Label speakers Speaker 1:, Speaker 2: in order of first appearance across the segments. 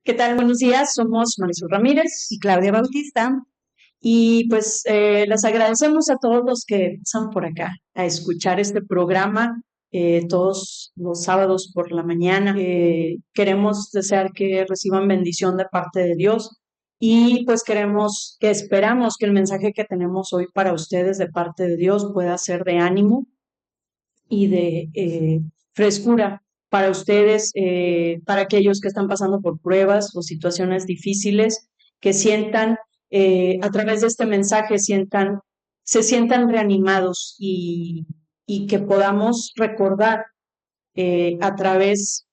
Speaker 1: ¿Qué tal? Buenos días, somos Marisol Ramírez
Speaker 2: y Claudia Bautista.
Speaker 1: y pues les agradecemos a todos los que pasan por acá a escuchar este programa todos los sábados por la mañana. Queremos desear que reciban bendición de parte de Dios y pues esperamos que el mensaje que tenemos hoy para ustedes de parte de Dios pueda ser de ánimo y de frescura para ustedes, para aquellos que están pasando por pruebas o situaciones difíciles, que sientan a través de este mensaje, se sientan reanimados y que podamos recordar a través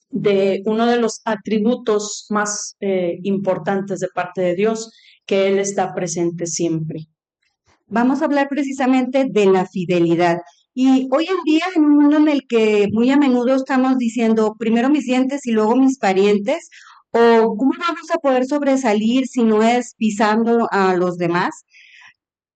Speaker 1: de uno de los atributos más importantes de parte de Dios, que Él está presente siempre.
Speaker 2: Vamos a hablar precisamente de la fidelidad. Y hoy en día, en un mundo en el que muy a menudo estamos diciendo primero mis dientes y luego mis parientes, o cómo vamos a poder sobresalir si no es pisando a los demás,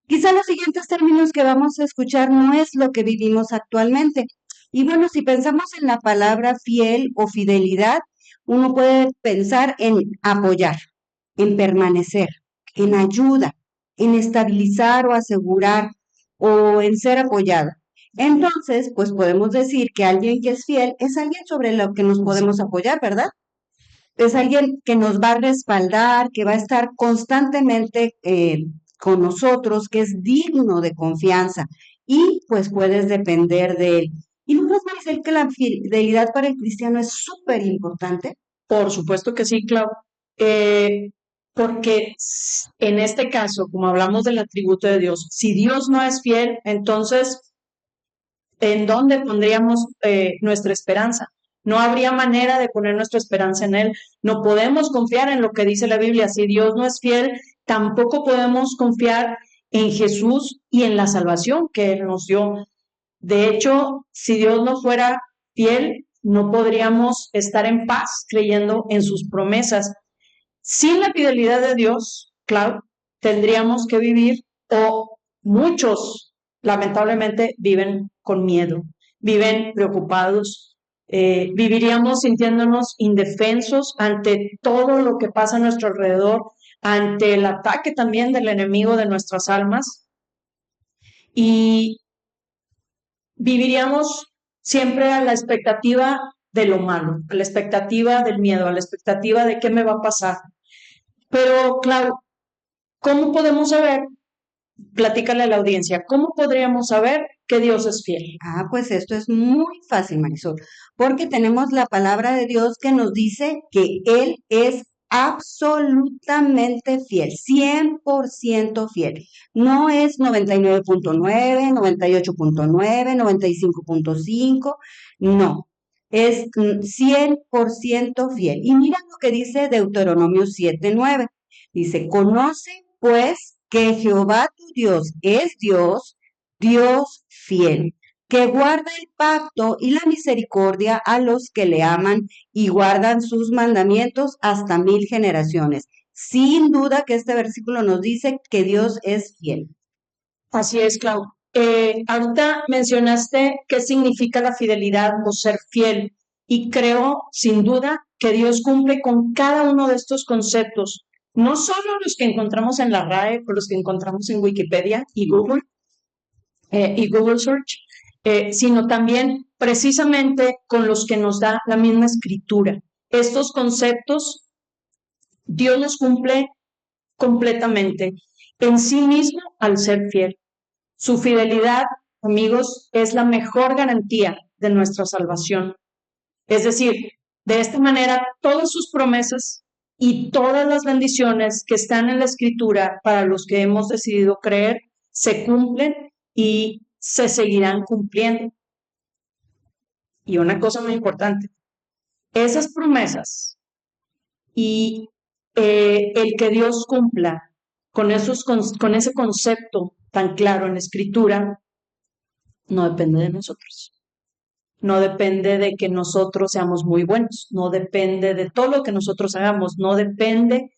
Speaker 2: quizá los siguientes términos que vamos a escuchar no es lo que vivimos actualmente. Y bueno, si pensamos en la palabra fiel o fidelidad, uno puede pensar en apoyar, en permanecer, en ayuda, en estabilizar o asegurar o en ser apoyado. Entonces, pues podemos decir que alguien que es fiel es alguien sobre lo que nos podemos apoyar, ¿verdad? Es alguien que nos va a respaldar, que va a estar constantemente con nosotros, que es digno de confianza y pues puedes depender de él. ¿Y no nos parece que la fidelidad para el cristiano es súper importante?
Speaker 1: Por supuesto que sí, Clau. Porque en este caso, como hablamos del atributo de Dios, si Dios no es fiel, entonces, ¿en dónde pondríamos nuestra esperanza? No habría manera de poner nuestra esperanza en Él. No podemos confiar en lo que dice la Biblia. Si Dios no es fiel, tampoco podemos confiar en Jesús y en la salvación que Él nos dio. De hecho, si Dios no fuera fiel, no podríamos estar en paz creyendo en sus promesas. Sin la fidelidad de Dios, claro, tendríamos que vivir, o muchos lamentablemente viven con miedo, viven preocupados, viviríamos sintiéndonos indefensos ante todo lo que pasa a nuestro alrededor, ante el ataque también del enemigo de nuestras almas, y viviríamos siempre a la expectativa de lo malo, a la expectativa del miedo, a la expectativa de qué me va a pasar. Pero, claro, ¿cómo podemos saber? Platícale a la audiencia, ¿cómo podríamos saber que Dios es fiel?
Speaker 2: Pues esto es muy fácil, Marisol, porque tenemos la palabra de Dios que nos dice que Él es absolutamente fiel, 100% fiel. No es 99.9, 98.9, 95.5, no, es 100% fiel. Y mira lo que dice Deuteronomio 7:9. Dice, conoce pues que Jehová tu Dios es Dios, Dios fiel, que guarda el pacto y la misericordia a los que le aman y guardan sus mandamientos hasta 1000 generaciones. Sin duda que este versículo nos dice que Dios es fiel.
Speaker 1: Así es, Clau. Ahorita mencionaste qué significa la fidelidad o ser fiel, y creo, sin duda, que Dios cumple con cada uno de estos conceptos, no solo los que encontramos en la RAE o los que encontramos en Wikipedia y Google Search, sino también precisamente con los que nos da la misma escritura. Estos conceptos Dios los cumple completamente en sí mismo al ser fiel. Su fidelidad amigos, es la mejor garantía de nuestra salvación. Es decir, de esta manera, todas sus promesas y todas las bendiciones que están en la Escritura para los que hemos decidido creer se cumplen y se seguirán cumpliendo. Y una cosa muy importante, esas promesas y el que Dios cumpla con ese concepto tan claro en la Escritura, no depende de nosotros. No depende de que nosotros seamos muy buenos, no depende de todo lo que nosotros hagamos, no depende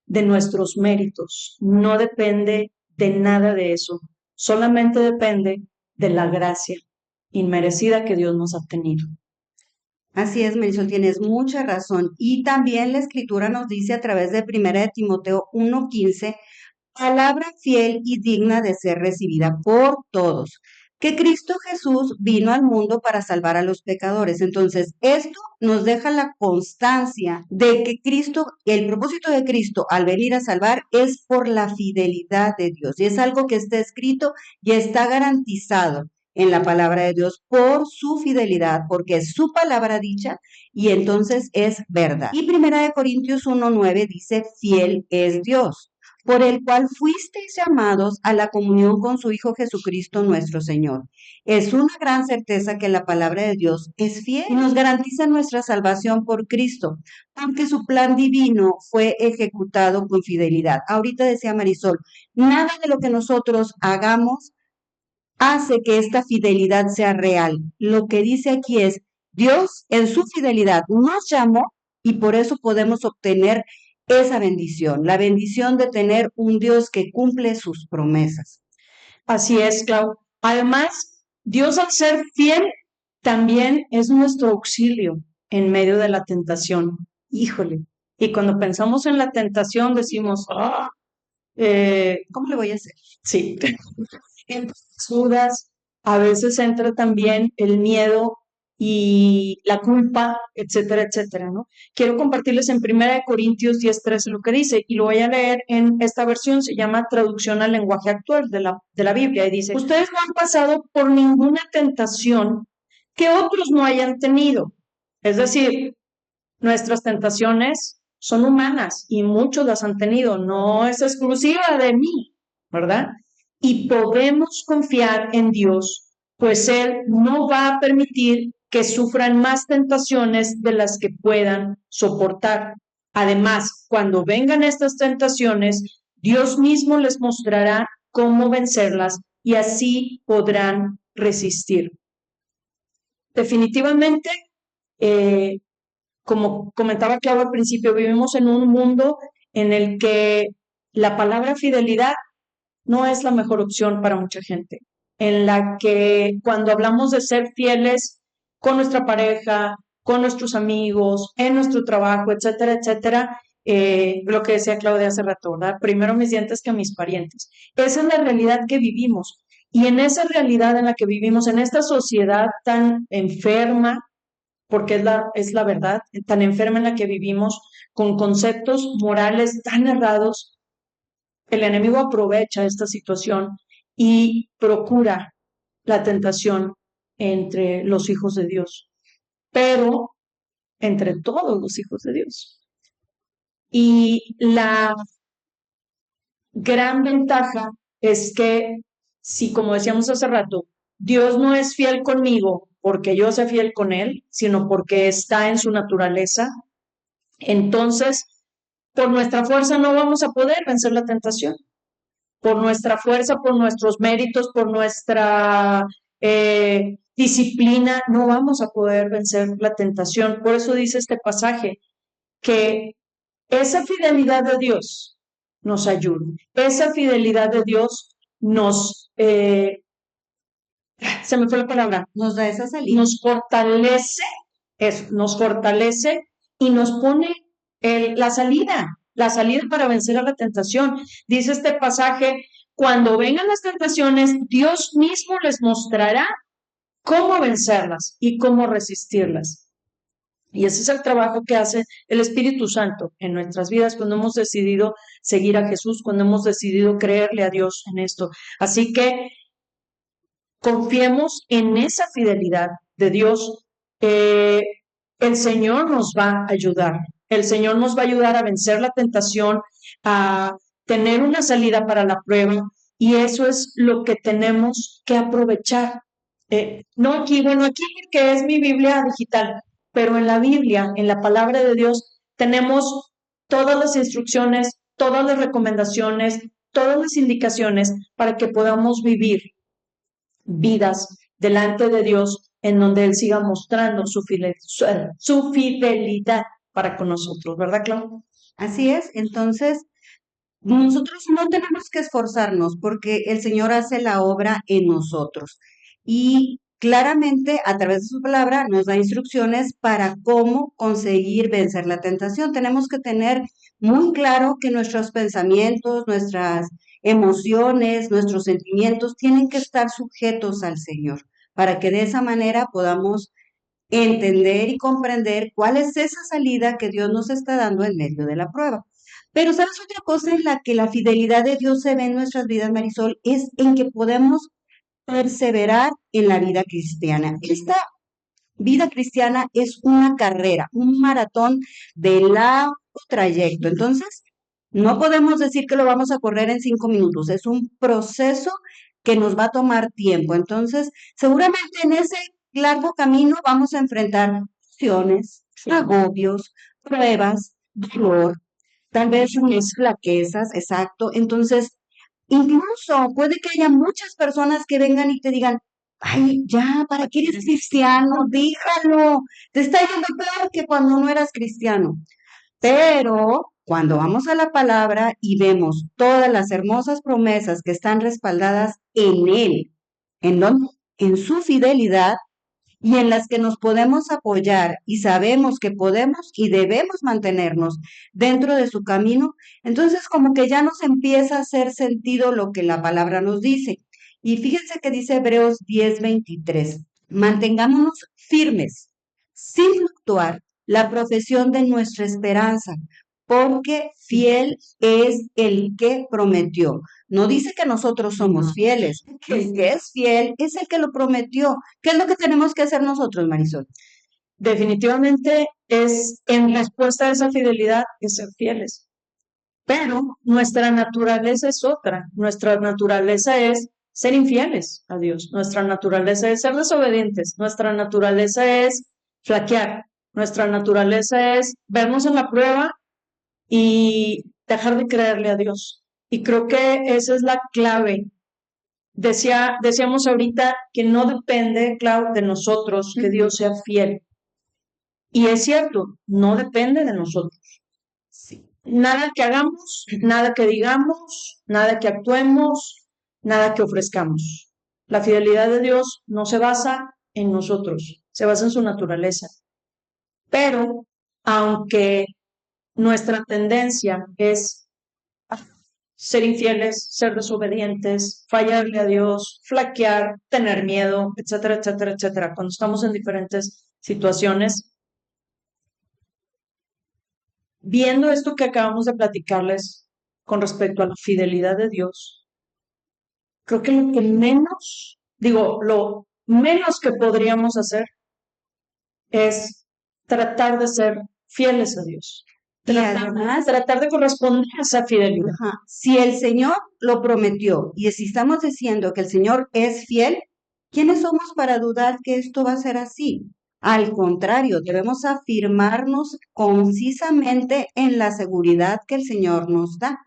Speaker 1: de nuestros méritos, no depende de nada de eso, solamente depende de la gracia inmerecida que Dios nos ha tenido.
Speaker 2: Así es, Marisol, tienes mucha razón. Y también la Escritura nos dice a través de 1 de Timoteo 1:15, palabra fiel y digna de ser recibida por todos, que Cristo Jesús vino al mundo para salvar a los pecadores. Entonces, esto nos deja la constancia de que Cristo, el propósito de Cristo al venir a salvar es por la fidelidad de Dios. Y es algo que está escrito y está garantizado en la palabra de Dios por su fidelidad, porque es su palabra dicha y entonces es verdad. Y 1 de Corintios 1:9 dice, fiel es Dios, por el cual fuisteis llamados a la comunión con su Hijo Jesucristo nuestro Señor. Es una gran certeza que la palabra de Dios es fiel y nos garantiza nuestra salvación por Cristo, porque su plan divino fue ejecutado con fidelidad. Ahorita decía Marisol, nada de lo que nosotros hagamos hace que esta fidelidad sea real. Lo que dice aquí es, Dios en su fidelidad nos llamó y por eso podemos obtener esa bendición, la bendición de tener un Dios que cumple sus promesas.
Speaker 1: Así es, Clau. Además, Dios al ser fiel también es nuestro auxilio en medio de la tentación. Híjole. Y cuando pensamos en la tentación decimos,
Speaker 2: ¿Cómo le voy a hacer?
Speaker 1: sí, entre las dudas, a veces entra también el miedo y la culpa, etcétera, etcétera, ¿no? Quiero compartirles en 1 Corintios 10:13 lo que dice, y lo voy a leer en esta versión, se llama Traducción al lenguaje actual de la Biblia, y dice, ustedes no han pasado por ninguna tentación que otros no hayan tenido. Es decir, nuestras tentaciones son humanas y muchos las han tenido, no es exclusiva de mí, ¿verdad? Y podemos confiar en Dios, pues Él no va a permitir que sufran más tentaciones de las que puedan soportar. Además, cuando vengan estas tentaciones, Dios mismo les mostrará cómo vencerlas y así podrán resistir. Definitivamente, como comentaba Clau al principio, vivimos en un mundo en el que la palabra fidelidad no es la mejor opción para mucha gente, en la que cuando hablamos de ser fieles con nuestra pareja, con nuestros amigos, en nuestro trabajo, etcétera, etcétera, lo que decía Claudia hace rato, ¿verdad? Primero mis dientes que mis parientes. Esa es la realidad que vivimos. Y en esa realidad en la que vivimos, en esta sociedad tan enferma, porque es la verdad, tan enferma en la que vivimos, con conceptos morales tan errados, el enemigo aprovecha esta situación y procura la tentación entre los hijos de Dios, pero entre todos los hijos de Dios. Y la gran ventaja es que si, como decíamos hace rato, Dios no es fiel conmigo porque yo sea fiel con Él, sino porque está en su naturaleza, entonces por nuestra fuerza no vamos a poder vencer la tentación. Por nuestra fuerza, por nuestros méritos, por nuestra disciplina, no vamos a poder vencer la tentación. Por eso dice este pasaje que esa fidelidad de Dios nos ayuda, esa fidelidad de Dios se me fue la palabra,
Speaker 2: Nos da esa salida.
Speaker 1: nos fortalece, nos fortalece y nos pone la salida para vencer a la tentación. Dice este pasaje, cuando vengan las tentaciones, Dios mismo les mostrará cómo vencerlas y cómo resistirlas. Y ese es el trabajo que hace el Espíritu Santo en nuestras vidas cuando hemos decidido seguir a Jesús, cuando hemos decidido creerle a Dios en esto. Así que confiemos en esa fidelidad de Dios. El Señor nos va a ayudar. El Señor nos va a ayudar a vencer la tentación, a tener una salida para la prueba, y eso es lo que tenemos que aprovechar. No aquí, bueno, aquí que es mi Biblia digital, pero en la Biblia, en la palabra de Dios, tenemos todas las instrucciones, todas las recomendaciones, todas las indicaciones para que podamos vivir vidas delante de Dios en donde Él siga mostrando su fidelidad para con nosotros, ¿verdad, Clau?
Speaker 2: Así es, entonces nosotros no tenemos que esforzarnos porque el Señor hace la obra en nosotros y claramente a través de su palabra nos da instrucciones para cómo conseguir vencer la tentación. Tenemos que tener muy claro que nuestros pensamientos, nuestras emociones, nuestros sentimientos tienen que estar sujetos al Señor para que de esa manera podamos entender y comprender cuál es esa salida que Dios nos está dando en medio de la prueba. Pero ¿sabes otra cosa en la que la fidelidad de Dios se ve en nuestras vidas, Marisol? Es en que podemos perseverar en la vida cristiana. Esta vida cristiana es una carrera, un maratón de largo trayecto. Entonces, no podemos decir que lo vamos a correr en 5 minutos. Es un proceso que nos va a tomar tiempo. Entonces, seguramente en ese largo camino vamos a enfrentar opciones, agobios, pruebas, dolor, tal vez unas flaquezas, exacto. Entonces, incluso puede que haya muchas personas que vengan y te digan, ay, ya, ¿para qué eres cristiano? Déjalo, te está yendo peor que cuando no eras cristiano. Pero cuando vamos a la palabra y vemos todas las hermosas promesas que están respaldadas en Él, en donde, en su fidelidad, y en las que nos podemos apoyar y sabemos que podemos y debemos mantenernos dentro de su camino, entonces como que ya nos empieza a hacer sentido lo que la palabra nos dice. Y fíjense que dice Hebreos 10:23, mantengámonos firmes, sin fluctuar, la profesión de nuestra esperanza, porque fiel es el que prometió. No dice que nosotros somos fieles, que el que es fiel es el que lo prometió. ¿Qué es lo que tenemos que hacer nosotros, Marisol?
Speaker 1: Definitivamente es en respuesta a esa fidelidad es ser fieles. Pero nuestra naturaleza es otra. Nuestra naturaleza es ser infieles a Dios. Nuestra naturaleza es ser desobedientes. Nuestra naturaleza es flaquear. Nuestra naturaleza es vernos en la prueba y dejar de creerle a Dios. Y creo que esa es la clave. Decíamos ahorita que no depende, Clau, de nosotros que Dios sea fiel. Y es cierto, no depende de nosotros.
Speaker 2: Sí.
Speaker 1: Nada que hagamos, nada que digamos, nada que actuemos, nada que ofrezcamos. La fidelidad de Dios no se basa en nosotros, se basa en su naturaleza. Pero, aunque nuestra tendencia es ser infieles, ser desobedientes, fallarle a Dios, flaquear, tener miedo, etcétera, etcétera, etcétera, cuando estamos en diferentes situaciones, viendo esto que acabamos de platicarles con respecto a la fidelidad de Dios, creo que lo que menos, lo menos que podríamos hacer es tratar de ser fieles a Dios.
Speaker 2: Y además,
Speaker 1: Tratar de corresponder a esa fidelidad.
Speaker 2: si el Señor lo prometió y si estamos diciendo que el Señor es fiel, ¿quiénes somos para dudar que esto va a ser así? Al contrario, debemos afirmarnos concisamente en la seguridad que el Señor nos da.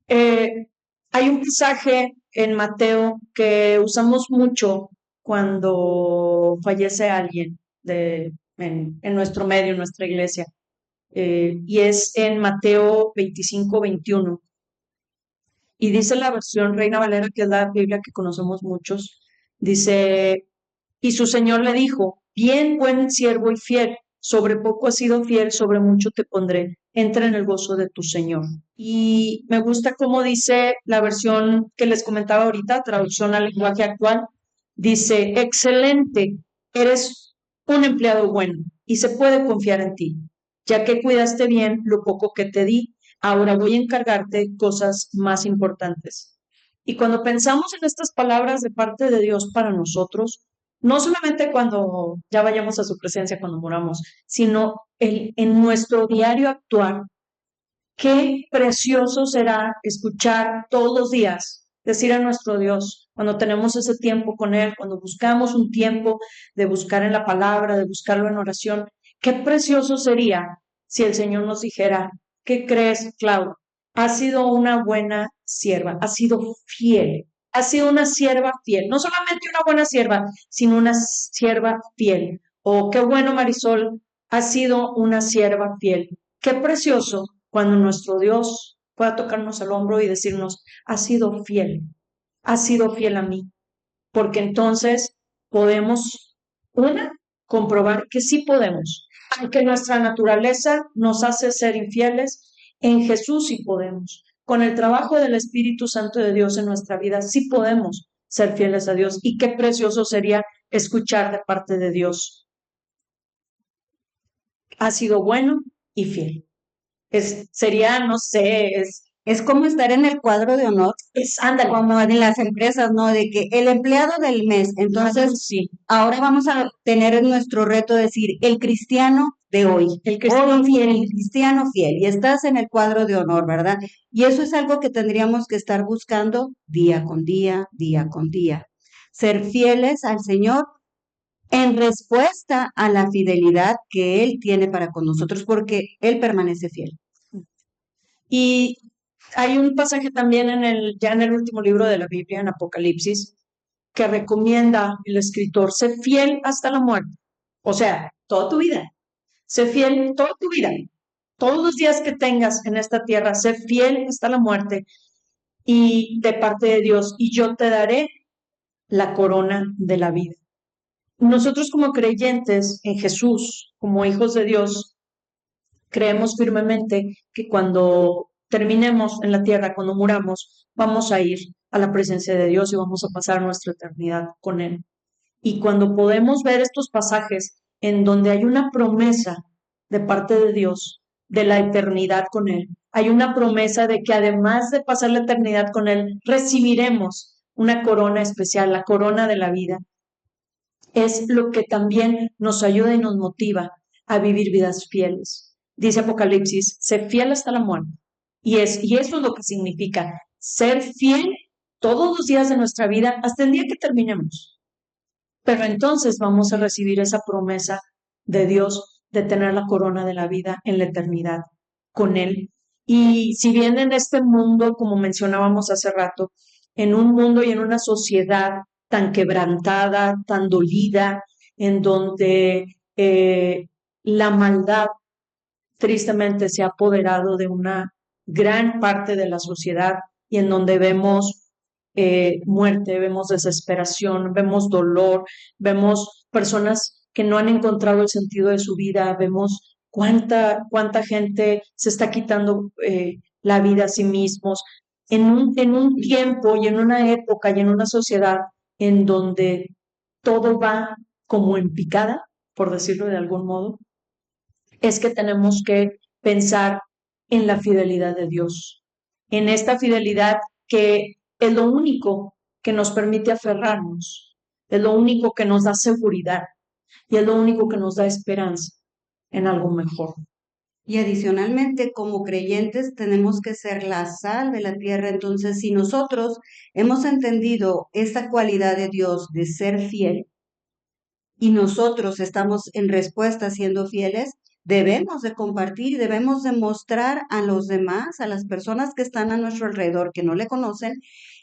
Speaker 1: Hay un pasaje en Mateo que usamos mucho cuando fallece alguien en nuestro medio, en nuestra iglesia, y es en Mateo 25-21. Y dice la versión Reina Valera, que es la Biblia que conocemos muchos, dice, y su Señor le dijo, bien, buen siervo y fiel, sobre poco has sido fiel, sobre mucho te pondré, entra en el gozo de tu Señor. Y me gusta cómo dice la versión que les comentaba ahorita, traducción al lenguaje actual, dice, excelente, eres un empleado bueno y se puede confiar en ti, ya que cuidaste bien lo poco que te di, ahora voy a encargarte cosas más importantes. Y cuando pensamos en estas palabras de parte de Dios para nosotros, no solamente cuando ya vayamos a su presencia, cuando moramos, sino en nuestro diario actuar, qué precioso será escuchar todos los días, decir a nuestro Dios, cuando tenemos ese tiempo con Él, cuando buscamos un tiempo de buscar en la palabra, de buscarlo en oración, qué precioso sería si el Señor nos dijera, ¿qué crees, Clau? Has sido una buena sierva, has sido fiel, has sido una sierva fiel, no solamente una buena sierva, sino una sierva fiel. O qué bueno, Marisol, has sido una sierva fiel. Qué precioso cuando nuestro Dios pueda tocarnos el hombro y decirnos, has sido fiel a mí, porque entonces podemos, una, comprobar que sí podemos, aunque nuestra naturaleza nos hace ser infieles, en Jesús sí podemos. Con el trabajo del Espíritu Santo de Dios en nuestra vida, sí podemos ser fieles a Dios. Y qué precioso sería escuchar de parte de Dios. Ha sido bueno y fiel. Sería, no sé,
Speaker 2: Es como estar en el cuadro de honor,
Speaker 1: ándale,
Speaker 2: como en las empresas, ¿no? De que el empleado del mes, entonces
Speaker 1: sí,
Speaker 2: ahora vamos a tener en nuestro reto decir el cristiano de hoy,
Speaker 1: el cristiano
Speaker 2: fiel, el cristiano fiel, y estás en el cuadro de honor, ¿verdad? Y eso es algo que tendríamos que estar buscando día con día, día con día. Ser fieles al Señor en respuesta a la fidelidad que Él tiene para con nosotros, porque Él permanece fiel.
Speaker 1: Y hay un pasaje también ya en el último libro de la Biblia, en Apocalipsis, que recomienda el escritor, sé fiel hasta la muerte. O sea, toda tu vida. Sé fiel toda tu vida. Todos los días que tengas en esta tierra, sé fiel hasta la muerte y de parte de Dios, y yo te daré la corona de la vida. Nosotros como creyentes en Jesús, como hijos de Dios, creemos firmemente que cuando terminemos en la tierra, cuando muramos, vamos a ir a la presencia de Dios y vamos a pasar nuestra eternidad con Él. Y cuando podemos ver estos pasajes en donde hay una promesa de parte de Dios de la eternidad con Él, hay una promesa de que además de pasar la eternidad con Él, recibiremos una corona especial, la corona de la vida. Es lo que también nos ayuda y nos motiva a vivir vidas fieles. Dice Apocalipsis, sé fiel hasta la muerte. Y eso es lo que significa ser fiel todos los días de nuestra vida hasta el día que terminemos. Pero entonces vamos a recibir esa promesa de Dios de tener la corona de la vida en la eternidad con Él. Y si bien en este mundo, como mencionábamos hace rato, en un mundo y en una sociedad tan quebrantada, tan dolida, en donde la maldad tristemente se ha apoderado de una gran parte de la sociedad y en donde vemos muerte, vemos desesperación, vemos dolor, vemos personas que no han encontrado el sentido de su vida, vemos cuánta gente se está quitando la vida a sí mismos, en un tiempo y en una época y en una sociedad en donde todo va como en picada, por decirlo de algún modo, es que tenemos que pensar en la fidelidad de Dios, en esta fidelidad que es lo único que nos permite aferrarnos, es lo único que nos da seguridad y es lo único que nos da esperanza en algo mejor.
Speaker 2: Y adicionalmente, como creyentes, tenemos que ser la sal de la tierra. Entonces, si nosotros hemos entendido esta cualidad de Dios de ser fiel y nosotros estamos en respuesta siendo fieles, debemos de compartir, debemos de mostrar a los demás, a las personas que están a nuestro alrededor, que no le conocen,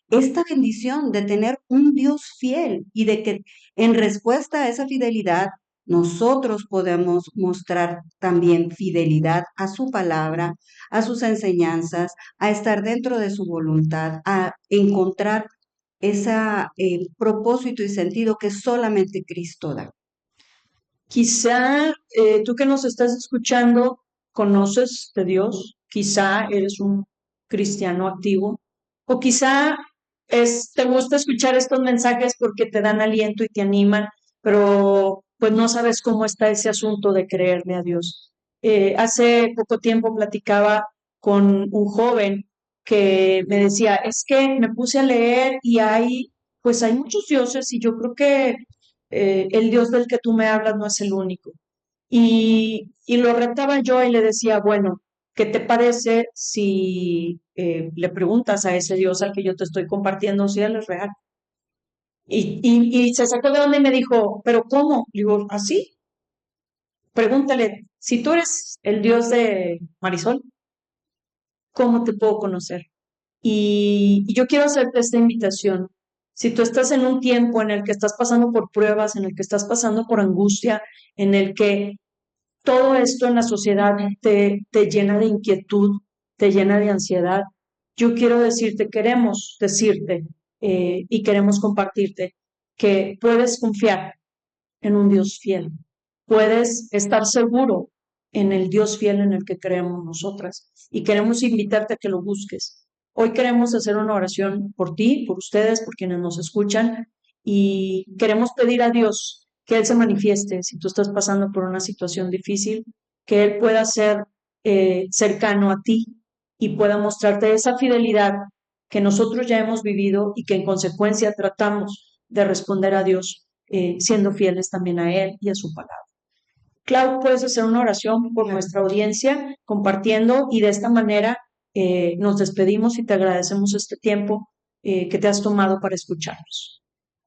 Speaker 2: esta bendición de tener un Dios fiel y de que en respuesta a esa fidelidad nosotros podemos mostrar también fidelidad a su palabra, a sus enseñanzas, a estar dentro de su voluntad, a encontrar ese propósito y sentido que solamente Cristo da.
Speaker 1: Quizá tú que nos estás escuchando conoces de Dios, quizá eres un cristiano activo, o quizá te gusta escuchar estos mensajes porque te dan aliento y te animan, pero pues no sabes cómo está ese asunto de creerle a Dios. Hace poco tiempo platicaba con un joven que me decía, es que me puse a leer y pues hay muchos dioses y yo creo que el Dios del que tú me hablas no es el único. Y lo retaba yo y le decía, bueno, ¿qué te parece si le preguntas a ese Dios al que yo te estoy compartiendo si él es real? Y se sacó de onda y me dijo, ¿pero cómo? Digo, así, pregúntale, si tú eres el Dios de Marisol, ¿cómo te puedo conocer? Y yo quiero hacerte esta invitación. Si tú estás en un tiempo en el que estás pasando por pruebas, en el que estás pasando por angustia, en el que todo esto en la sociedad te llena de inquietud, te llena de ansiedad, yo quiero decirte, queremos decirte y queremos compartirte que puedes confiar en un Dios fiel. Puedes estar seguro en el Dios fiel en el que creemos nosotras y queremos invitarte a que lo busques. Hoy queremos hacer una oración por ti, por ustedes, por quienes nos escuchan y queremos pedir a Dios que Él se manifieste si tú estás pasando por una situación difícil, que Él pueda ser cercano a ti y pueda mostrarte esa fidelidad que nosotros ya hemos vivido y que en consecuencia tratamos de responder a Dios siendo fieles también a Él y a su palabra. Clau, puedes hacer una oración por nuestra audiencia, compartiendo y de esta manera nos despedimos y te agradecemos este tiempo que te has tomado para escucharnos.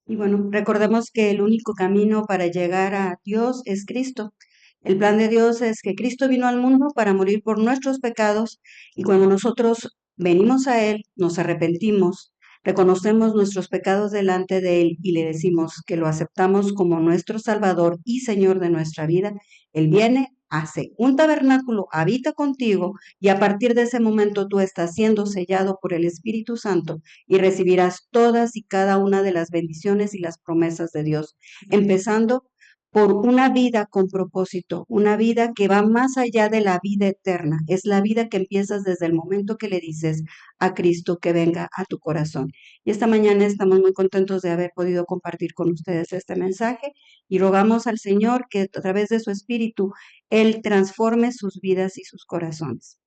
Speaker 2: Y bueno, recordemos que el único camino para llegar a Dios es Cristo. El plan de Dios es que Cristo vino al mundo para morir por nuestros pecados y cuando nosotros venimos a Él, nos arrepentimos, reconocemos nuestros pecados delante de Él y le decimos que lo aceptamos como nuestro Salvador y Señor de nuestra vida, Él viene, hace un tabernáculo, habita contigo y a partir de ese momento tú estás siendo sellado por el Espíritu Santo y recibirás todas y cada una de las bendiciones y las promesas de Dios, empezando por una vida con propósito, una vida que va más allá de la vida eterna. Es la vida que empiezas desde el momento que le dices a Cristo que venga a tu corazón. Y esta mañana estamos muy contentos de haber podido compartir con ustedes este mensaje y rogamos al Señor que a través de su Espíritu Él transforme sus vidas y sus corazones.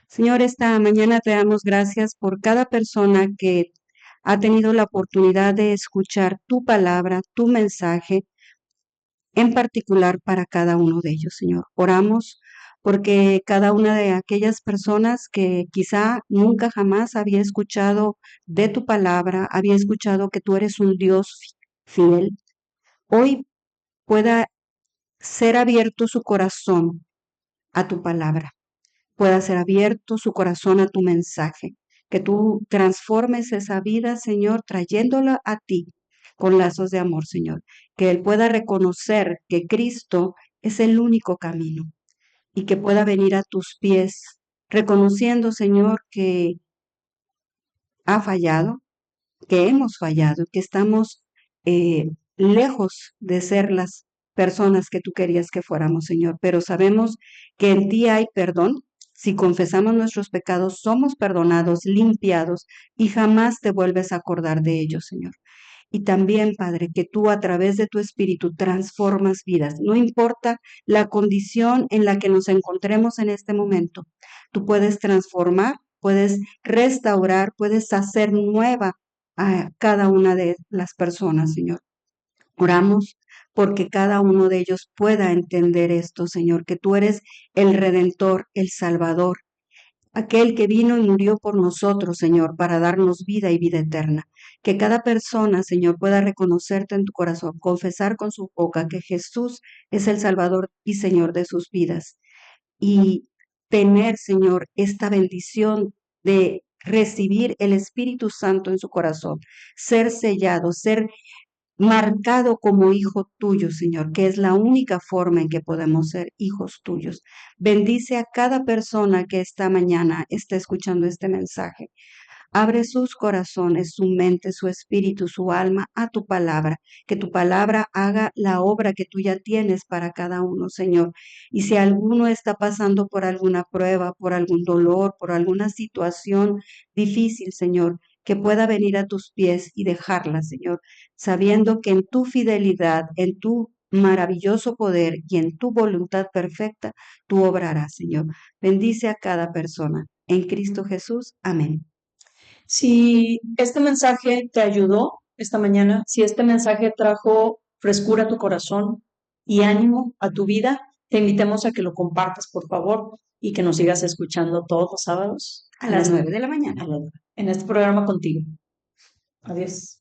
Speaker 2: Señor, esta mañana te damos gracias por cada persona que ha tenido la oportunidad de escuchar tu palabra, tu mensaje, en particular para cada uno de ellos, Señor. Oramos porque cada una de aquellas personas que quizá nunca jamás había escuchado de tu palabra, había escuchado que tú eres un Dios fiel, hoy pueda ser abierto su corazón a tu palabra, pueda ser abierto su corazón a tu mensaje, que tú transformes esa vida, Señor, trayéndola a ti con lazos de amor, Señor, que Él pueda reconocer que Cristo es el único camino y que pueda venir a tus pies, reconociendo, Señor, que ha fallado, que hemos fallado, que estamos lejos de ser las personas que tú querías que fuéramos, Señor, pero sabemos que en ti hay perdón. Si confesamos nuestros pecados, somos perdonados, limpiados y jamás te vuelves a acordar de ellos, Señor. Y también, Padre, que tú a través de tu Espíritu transformas vidas. No importa la condición en la que nos encontremos en este momento, tú puedes transformar, puedes restaurar, puedes hacer nueva a cada una de las personas, Señor. Oramos porque cada uno de ellos pueda entender esto, Señor, que tú eres el Redentor, el Salvador, aquel que vino y murió por nosotros, Señor, para darnos vida y vida eterna. Que cada persona, Señor, pueda reconocerte en tu corazón, confesar con su boca que Jesús es el Salvador y Señor de sus vidas. Y tener, Señor, esta bendición de recibir el Espíritu Santo en su corazón, ser sellado, ser marcado como hijo tuyo, Señor, que es la única forma en que podemos ser hijos tuyos. Bendice a cada persona que esta mañana está escuchando este mensaje. Abre sus corazones, su mente, su espíritu, su alma a tu palabra. Que tu palabra haga la obra que tú ya tienes para cada uno, Señor. Y si alguno está pasando por alguna prueba, por algún dolor, por alguna situación difícil, Señor, que pueda venir a tus pies y dejarla, Señor, sabiendo que en tu fidelidad, en tu maravilloso poder y en tu voluntad perfecta, tú obrarás, Señor. Bendice a cada persona. en Cristo Jesús. Amén.
Speaker 1: Si este mensaje te ayudó esta mañana, si este mensaje trajo frescura a tu corazón y ánimo a tu vida, te invitamos a que lo compartas, por favor, y que nos sigas escuchando todos los sábados
Speaker 2: A las 9 de la mañana.
Speaker 1: en este programa contigo. Adiós.